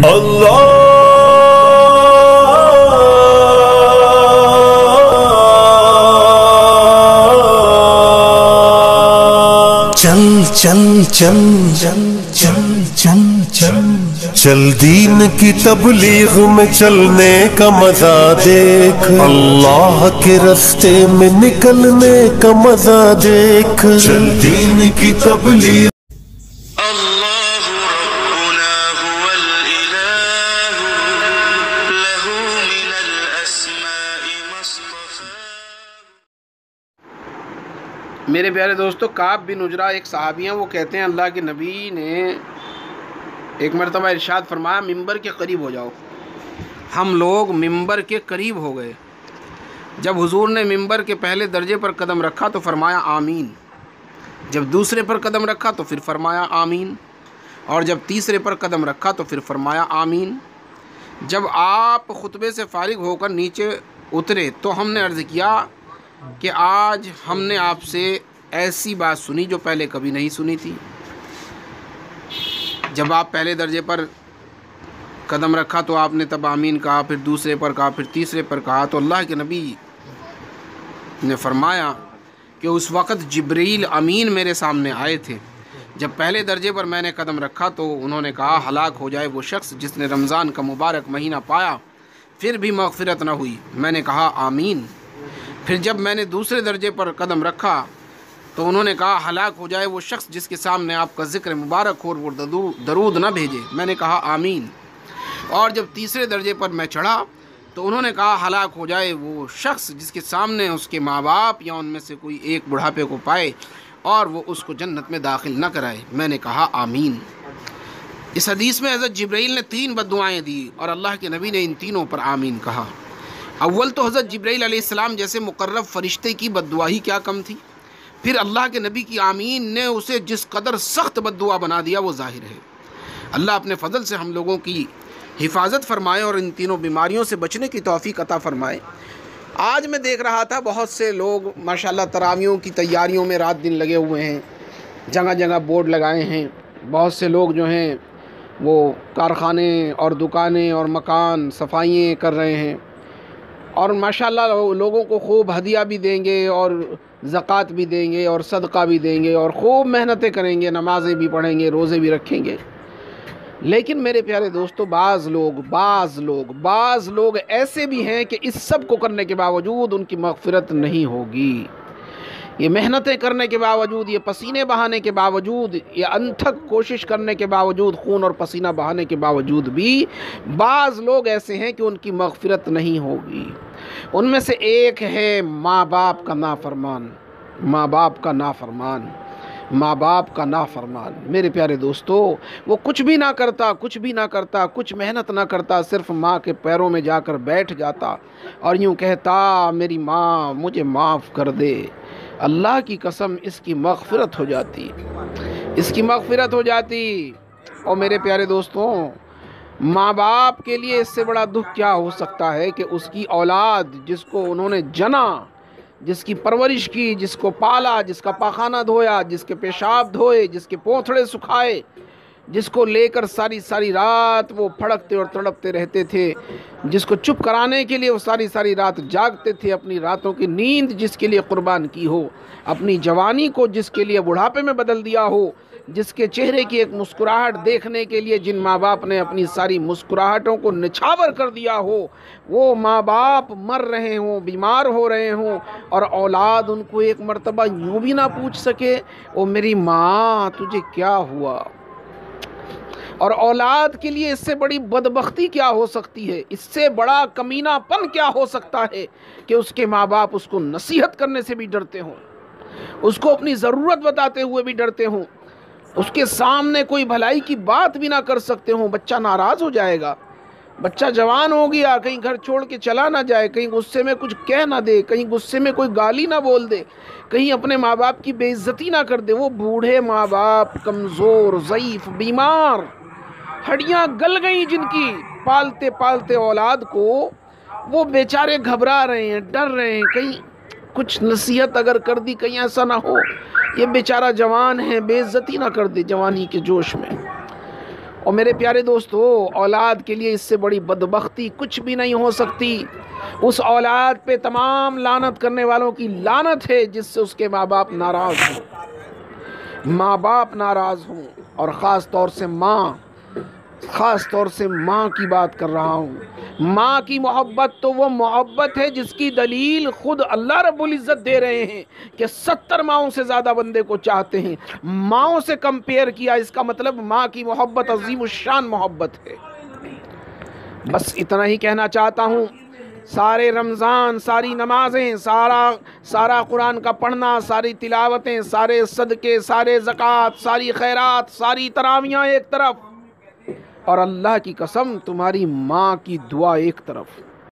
اللہ چل چل چل چل چل چل چل چل دین کی تبلیغ میں چلنے کا مزہ دیکھ، اللہ کے راستے میں نکلنے کا مزہ دیکھ، چل دین کی تبلیغ۔ میرے پیارے دوستو، کعب بن عجرہ ایک صحابی ہیں۔ وہ کہتے ہیں اللہ کے نبی نے ایک مرتبہ ارشاد فرمایا ممبر کے قریب ہو جاؤ۔ ہم لوگ ممبر کے قریب ہو گئے۔ جب حضور نے ممبر کے پہلے درجے پر قدم رکھا تو فرمایا آمین، جب دوسرے پر قدم رکھا تو پھر فرمایا آمین، اور جب تیسرے پر قدم رکھا تو پھر فرمایا آمین۔ جب آپ خطبے سے فارغ ہو کر نیچے اترے تو ہم نے عرض کیا کہ آج ہم نے آپ سے ایسی بات سنی جو پہلے کبھی نہیں سنی تھی۔ جب آپ پہلے درجے پر قدم رکھا تو آپ نے تب آمین کہا، پھر دوسرے پر کہا، پھر تیسرے پر کہا، تو اللہ کے نبی نے فرمایا کہ اس وقت جبریل امین میرے سامنے آئے تھے۔ جب پہلے درجے پر میں نے قدم رکھا تو انہوں نے کہا ہلاک ہو جائے وہ شخص جس نے رمضان کا مبارک مہینہ پایا پھر بھی مغفرت نہ ہوئی۔ میں نے کہا آمین۔ پھر جب میں نے دوسرے درجے پر قدم رکھا تو انہوں نے کہا ہلاک ہو جائے وہ شخص جس کے سامنے آپ کا ذکر مبارک ہو اور وہ درود نہ بھیجے۔ میں نے کہا آمین۔ اور جب تیسرے درجے پر میں چڑھا تو انہوں نے کہا ہلاک ہو جائے وہ شخص جس کے سامنے اس کے ماں باپ یا ان میں سے کوئی ایک بڑھاپے کو پائے اور وہ اس کو جنت میں داخل نہ کرائے۔ میں نے کہا آمین۔ اس حدیث میں حضرت جبرائیل نے 3 بددعائیں دی اور اللہ کے نبی نے ان تینوں پر آمین کہا۔ اول تو حضرت جبرائیل علیہ السلام جیسے مقرب فرشتے کی بددعا ہی کیا کم تھی، پھر اللہ کے نبی کی آمین نے اسے جس قدر سخت بددعا بنا دیا وہ ظاہر ہے۔ اللہ اپنے فضل سے ہم لوگوں کی حفاظت فرمائے اور ان تینوں بیماریوں سے بچنے کی توفیق عطا فرمائے۔ آج میں دیکھ رہا تھا بہت سے لوگ ماشاءاللہ تراویحوں کی تیاریوں میں رات دن لگے ہوئے ہیں، جگہ جگہ بورڈ لگائے ہیں۔ بہت سے لوگ جو ہیں وہ کارخانے اور دکانیں اور مکان صفائیاں کر رہے ہیں، اور ماشاءاللہ لوگوں کو خوب ہدیہ بھی دیں گے اور زکوٰۃ بھی دیں گے اور صدقہ بھی دیں گے اور خوب محنتیں کریں گے، نمازیں بھی پڑھیں گے، روزے بھی رکھیں گے۔ لیکن میرے پیارے دوستو، بعض لوگ ایسے بھی ہیں کہ اس سب کو کرنے کے باوجود ان کی مغفرت نہیں ہوگی۔ یہ محنتیں کرنے کے باوجود، یہ پسینے بہانے کے باوجود، یہ انتھک کوشش کرنے کے باوجود، خون اور پسینہ بہانے کے باوجود بھی بعض لوگ ایسے ہیں کہ ان کی مغفرت نہیں ہوگی۔ ان میں سے ایک ہے ماں باپ کا نافرمان، ماں باپ کا نافرمان، ماں باپ کا نافرمان۔ میرے پیارے دوستو، وہ کچھ بھی نہ کرتا، کچھ محنت نہ کرتا، صرف ماں کے پیروں میں جا کر بیٹھ جاتا اور یوں کہتا میری ماں مجھے معاف کر دے۔ اللہ کی قسم اس کی مغفرت ہو جاتی، اس کی مغفرت ہو جاتی۔ اور میرے پیارے دوستوں، ماں باپ کے لیے اس سے بڑا دکھ کیا ہو سکتا ہے کہ اس کی اولاد جس کو انہوں نے جنا، جس کی پرورش کی، جس کو پالا، جس کا پاخانہ دھویا، جس کے پیشاب دھوئے، جس کے پوتھڑے سکھائے، جس کو لے کر ساری رات وہ پھڑکتے اور تڑپتے رہتے تھے، جس کو چپ کرانے کے لیے وہ ساری رات جاگتے تھے، اپنی راتوں کی نیند جس کے لیے قربان کی ہو، اپنی جوانی کو جس کے لیے بڑھاپے میں بدل دیا ہو، جس کے چہرے کی ایک مسکراہٹ دیکھنے کے لیے جن ماں باپ نے اپنی ساری مسکراہٹوں کو نچھاور کر دیا ہو، وہ ماں باپ مر رہے ہوں، بیمار ہو رہے ہوں، اور اولاد ان کو ایک مرتبہ یوں بھی نہ پوچھ سکے او میری ماں تجھے کیا ہوا۔ اور اولاد کے لیے اس سے بڑی بدبختی کیا ہو سکتی ہے، اس سے بڑا کمینہ پن کیا ہو سکتا ہے کہ اس کے ماں باپ اس کو نصیحت کرنے سے بھی ڈرتے ہوں، اس کو اپنی ضرورت بتاتے ہوئے بھی ڈرتے ہوں، اس کے سامنے کوئی بھلائی کی بات بھی نہ کر سکتے ہوں۔ بچہ ناراض ہو جائے گا، بچہ جوان ہو گیا، کہیں گھر چھوڑ کے چلا نہ جائے، کہیں غصے میں کچھ کہہ نہ دے، کہیں غصے میں کوئی گالی نہ بول دے، کہیں اپنے ماں باپ کی بے عزتی نہ کر دے۔ وہ بوڑھے ماں باپ، کمزور، ضعیف، بیمار، ہڈیاں گل گئیں جن کی، پالتے پالتے اولاد کو، وہ بیچارے گھبرا رہے ہیں، ڈر رہے ہیں، کہیں کچھ نصیحت اگر کر دی کہیں ایسا نہ ہو یہ بیچارہ جوان ہے بے عزتی نہ کر دے جوانی کے جوش میں۔ اور میرے پیارے دوستو، اولاد کے لیے اس سے بڑی بدبختی کچھ بھی نہیں ہو سکتی۔ اس اولاد پہ تمام لعنت کرنے والوں کی لعنت ہے جس سے اس کے ماں باپ ناراض ہوں، ماں باپ ناراض ہوں، اور خاص طور سے ماں کی بات کر رہا ہوں۔ ماں کی محبت تو وہ محبت ہے جس کی دلیل خود اللہ رب العزت دے رہے ہیں کہ 70 ماؤں سے زیادہ بندے کو چاہتے ہیں۔ ماؤں سے کمپیئر کیا، اس کا مطلب ماں کی محبت عظیم الشان محبت ہے۔ بس اتنا ہی کہنا چاہتا ہوں۔ سارے رمضان، ساری نمازیں، سارا قرآن کا پڑھنا، ساری تلاوتیں، سارے صدقے، سارے زکوٰۃ، ساری خیرات، ساری تراویحاں ایک طرف، اور اللہ کی قسم تمہاری ماں کی دعا ایک طرف۔